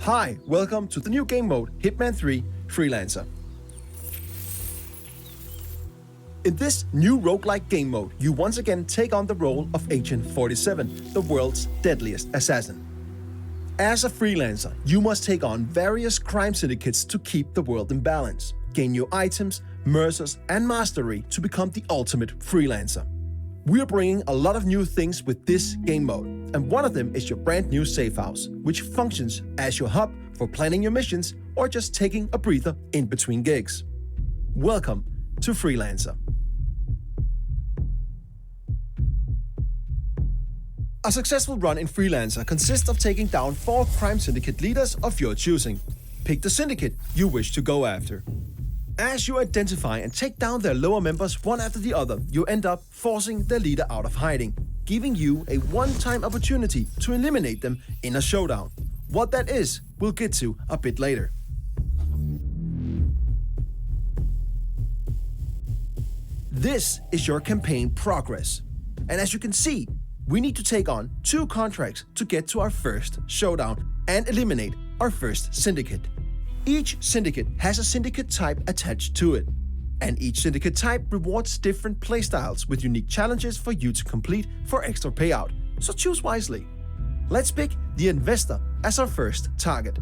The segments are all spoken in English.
Hi, welcome to the new game mode, Hitman 3 Freelancer. In this new roguelike game mode, you once again take on the role of Agent 47, the world's deadliest assassin. As a freelancer, you must take on various crime syndicates to keep the world in balance, gain new items, mercers, and mastery to become the ultimate freelancer. We are bringing a lot of new things with this game mode, and one of them is your brand new safe house, which functions as your hub for planning your missions or just taking a breather in between gigs. Welcome to Freelancer. A successful run in Freelancer consists of taking down 4 crime syndicate leaders of your choosing. Pick the syndicate you wish to go after. As you identify and take down their lower members one after the other, you end up forcing their leader out of hiding, giving you a one-time opportunity to eliminate them in a showdown. What that is, we'll get to a bit later. This is your campaign progress. And as you can see, we need to take on 2 contracts to get to our first showdown and eliminate our first syndicate. Each syndicate has a syndicate type attached to it, and each syndicate type rewards different playstyles with unique challenges for you to complete for extra payout, so choose wisely. Let's pick the Investor as our first target.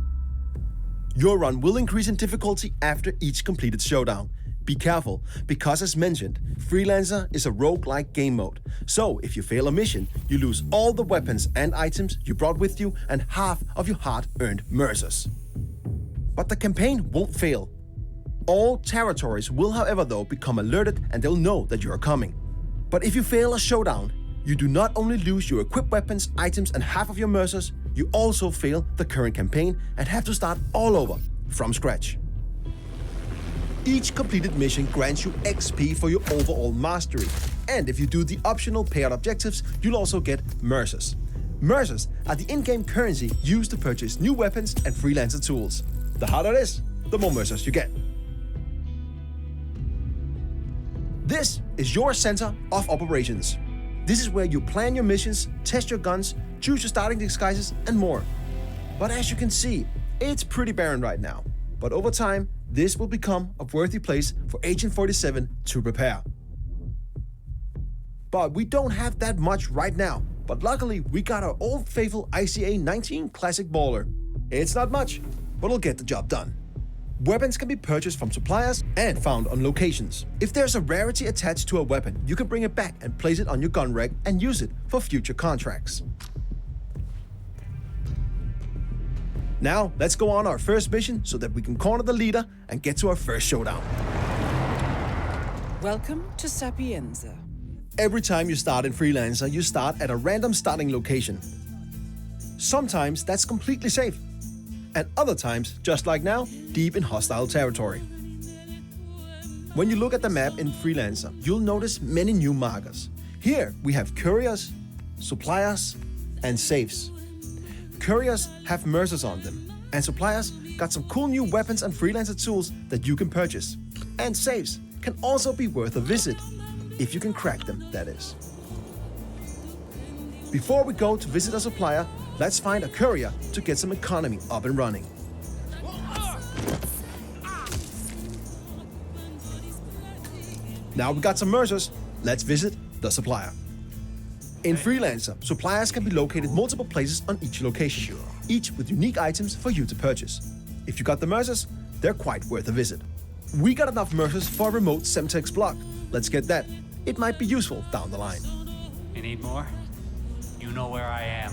Your run will increase in difficulty after each completed showdown. Be careful, because as mentioned, Freelancer is a roguelike game mode, so if you fail a mission, you lose all the weapons and items you brought with you and half of your hard-earned mercers. But the campaign won't fail. All territories will, however, though, become alerted and they'll know that you are coming. But if you fail a showdown, you do not only lose your equipped weapons, items, and half of your mercers, you also fail the current campaign and have to start all over from scratch. Each completed mission grants you XP for your overall mastery, and if you do the optional payout objectives, you'll also get mercers. Mercers are the in-game currency used to purchase new weapons and freelancer tools. The harder it is, the more mercers you get. This is your center of operations. This is where you plan your missions, test your guns, choose your starting disguises, and more. But as you can see, it's pretty barren right now. But over time, this will become a worthy place for Agent 47 to prepare. But we don't have that much right now. But luckily, we got our old faithful ICA 19 Classic Baller. It's not much, but it'll get the job done. Weapons can be purchased from suppliers and found on locations. If there's a rarity attached to a weapon, you can bring it back and place it on your gun rack and use it for future contracts. Now, let's go on our first mission so that we can corner the leader and get to our first showdown. Welcome to Sapienza. Every time you start in Freelancer, you start at a random starting location. Sometimes that's completely safe, and other times, just like now, deep in hostile territory. When you look at the map in Freelancer, you'll notice many new markers. Here we have couriers, suppliers, and safes. Couriers have mercers on them, and suppliers got some cool new weapons and freelancer tools that you can purchase. And safes can also be worth a visit, if you can crack them, that is. Before we go to visit a supplier, let's find a courier to get some economy up and running. Now we got some mercers, let's visit the supplier. In Freelancer, suppliers can be located multiple places on each location, each with unique items for you to purchase. If you got the mercers, they're quite worth a visit. We got enough mercers for a remote Semtex block. Let's get that. It might be useful down the line. You need more? You know where I am.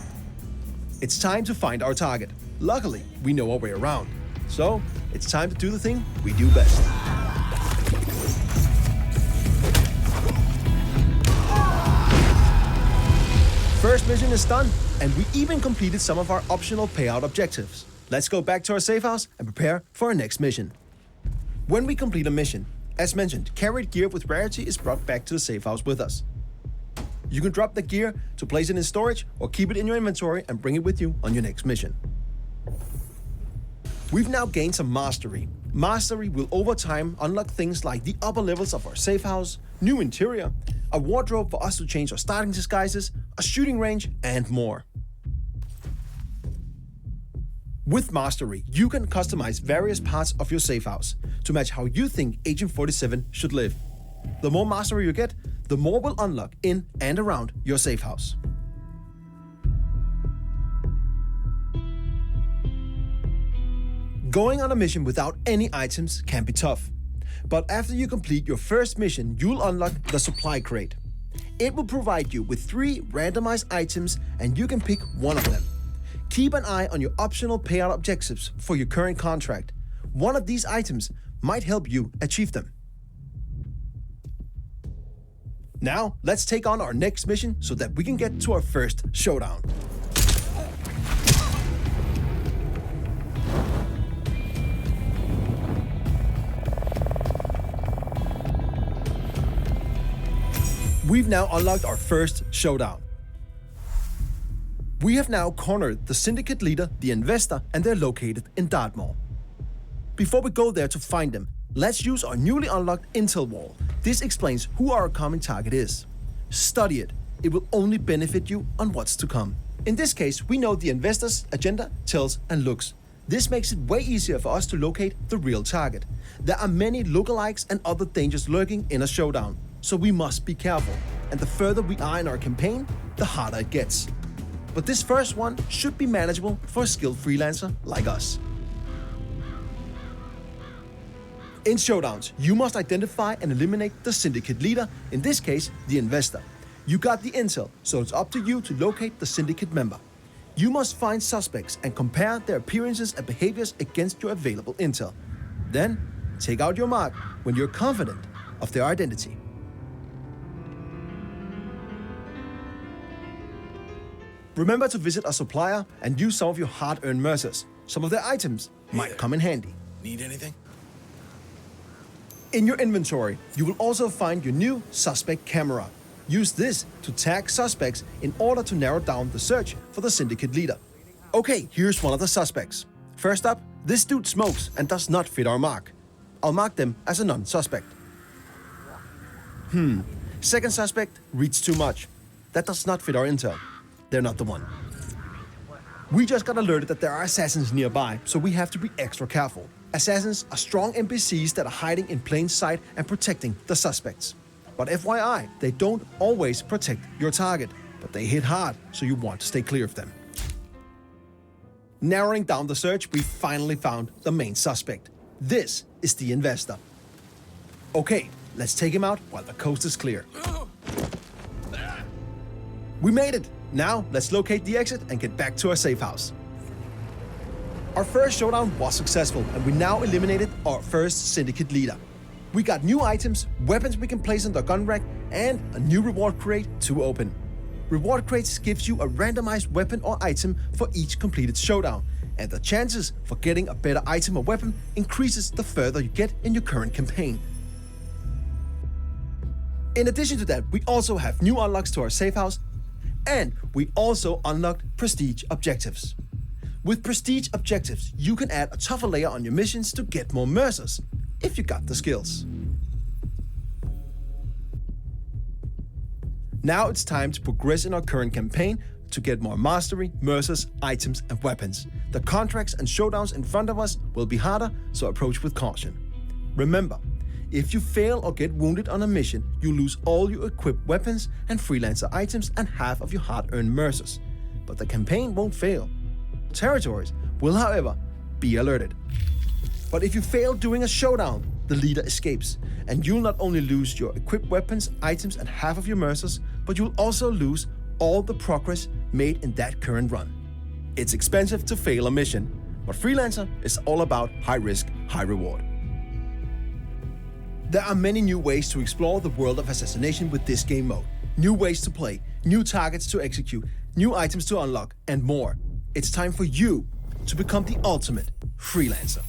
It's time to find our target. Luckily, we know our way around. So, it's time to do the thing we do best. First mission is done, and we even completed some of our optional payout objectives. Let's go back to our safe house and prepare for our next mission. When we complete a mission, as mentioned, carried gear with rarity is brought back to the safe house with us. You can drop the gear to place it in storage or keep it in your inventory and bring it with you on your next mission. We've now gained some mastery. Mastery will over time unlock things like the upper levels of our safe house, new interior, a wardrobe for us to change our starting disguises, a shooting range, and more. With Mastery, you can customize various parts of your safe house to match how you think Agent 47 should live. The more mastery you get, the more will unlock in and around your safe house. Going on a mission without any items can be tough. But after you complete your first mission, you'll unlock the supply crate. It will provide you with 3 randomized items and you can pick one of them. Keep an eye on your optional payout objectives for your current contract. One of these items might help you achieve them. Now, let's take on our next mission so that we can get to our first showdown. We've now unlocked our first showdown. We have now cornered the syndicate leader, the investor, and they're located in Dartmoor. Before we go there to find them, let's use our newly unlocked intel wall. This explains who our coming target is. Study it. It will only benefit you on what's to come. In this case, we know the investor's agenda, tells, and looks. This makes it way easier for us to locate the real target. There are many lookalikes and other dangers lurking in a showdown, so we must be careful. And the further we are in our campaign, the harder it gets. But this first one should be manageable for a skilled freelancer like us. In showdowns, you must identify and eliminate the syndicate leader, in this case, the investor. You got the intel, so it's up to you to locate the syndicate member. You must find suspects and compare their appearances and behaviors against your available intel. Then, take out your mark when you're confident of their identity. Remember to visit a supplier and use some of your hard-earned mercers. Some of their items might come in handy. Need anything? In your inventory, you will also find your new suspect camera. Use this to tag suspects in order to narrow down the search for the syndicate leader. Okay, here's one of the suspects. First up, this dude smokes and does not fit our mark. I'll mark them as a non-suspect. Second suspect reads too much. That does not fit our intel. They're not the one. We just got alerted that there are assassins nearby, so we have to be extra careful. Assassins are strong NPCs that are hiding in plain sight and protecting the suspects. But FYI, they don't always protect your target, but they hit hard, so you want to stay clear of them. Narrowing down the search, we finally found the main suspect. This is the investor. Okay, let's take him out while the coast is clear. We made it! Now, let's locate the exit and get back to our safe house. Our first showdown was successful, and we now eliminated our first syndicate leader. We got new items, weapons we can place on the gun rack, and a new reward crate to open. Reward crates gives you a randomized weapon or item for each completed showdown, and the chances for getting a better item or weapon increases the further you get in your current campaign. In addition to that, we also have new unlocks to our safe house, and we also unlocked prestige objectives. With prestige objectives, you can add a tougher layer on your missions to get more mercers, if you got the skills. Now it's time to progress in our current campaign to get more mastery, mercers, items, and weapons. The contracts and showdowns in front of us will be harder, so approach with caution. Remember, if you fail or get wounded on a mission, you lose all your equipped weapons and freelancer items and half of your hard-earned mercers. But the campaign won't fail. Territories will, however, be alerted. But if you fail during a showdown, the leader escapes, and you'll not only lose your equipped weapons, items, and half of your mercers, but you'll also lose all the progress made in that current run. It's expensive to fail a mission, but Freelancer is all about high risk, high reward. There are many new ways to explore the world of assassination with this game mode. New ways to play, new targets to execute, new items to unlock, and more. It's time for you to become the ultimate Freelancer.